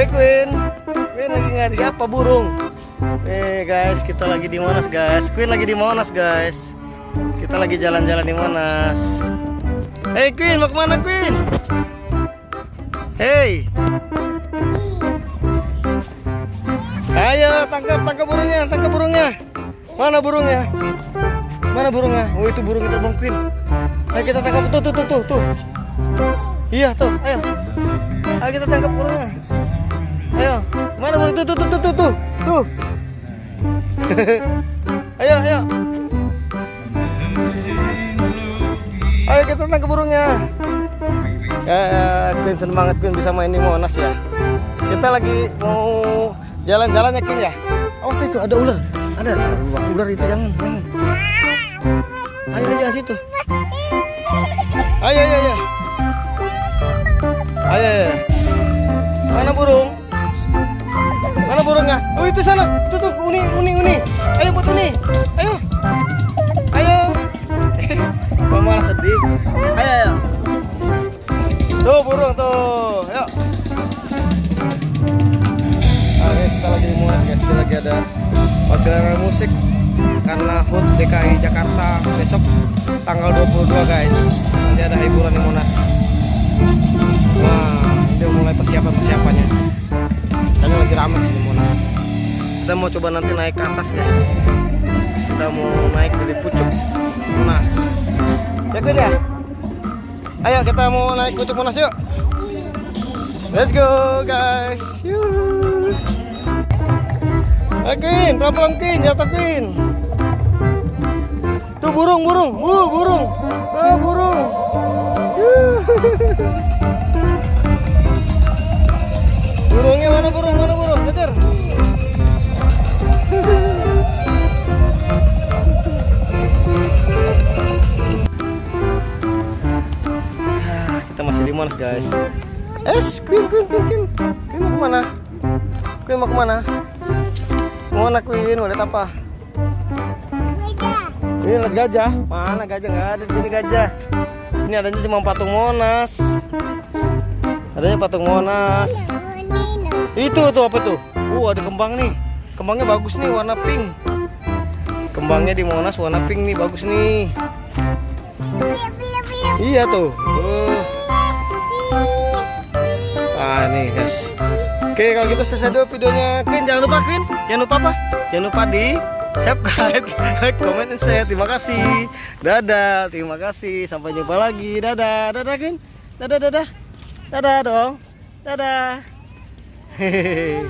Queen. Queen lagi nyari apa? Burung. Guys, kita lagi di Monas guys. Queen lagi di Monas guys. Kita lagi jalan-jalan di Monas. Queen, mau kemana Queen? Ayo tangkap burungnya. Mana burungnya? Oh, itu burungnya terbang Queen. Ayo kita tangkap tuh. Iya tuh, ayo kita tangkap burungnya. Ayo, mana burung tuh. Ayo. Ayo kita tangkap burungnya. Ya, Queen seneng banget Queen bisa main di Monas ya. Kita lagi mau jalan-jalan ya Queen ya. Awas itu ada ular. Ada ular itu jangan. Ayo situ. Ayo. Mana burung? Mana burungnya? Oh itu sana. Tuh uni. Ayo buat uni. Ayo. Mama sedih. Ayo. Tuh burung tuh. Yuk. Oke, kita lagi di Monas guys. Kita lagi ada pagelaran musik karena HUT DKI Jakarta besok tanggal 22 guys. Nanti ada hiburan di Monas. Nah, udah mulai persiapannya. Kayaknya lagi ramai sih di Monas. Kita mau coba nanti naik ke atas ya. Kita mau naik dari pucuk Monas. Ya Queen ya? Ayo kita mau naik pucuk Monas yuk. Let's go guys. Queen, pelan-pelan Queen, jatuh Queen. Tuh burung. Burung. Burungnya mana burung? Kejar. Kita masih di Monas guys. Queen mau kemana? Mana Queen? Mau lihat apa? Ini lihat gajah. Mana gajah? Nggak ada di sini gajah. Sini adanya cuma patung Monas. Itu tuh apa tuh? Ada kembang nih. Kembangnya bagus nih, warna pink. Kembangnya di Monas warna pink nih, bagus nih. Iya tuh. Nih guys. Oke, kalau gitu selesai dulu videonya Queen. Jangan lupa Queen, jangan lupa di subscribe, like, comment, dan share. Terima kasih. Dadah, terima kasih. Sampai jumpa lagi. Dadah Queen. Dadah dong. Dadah. Hehehe.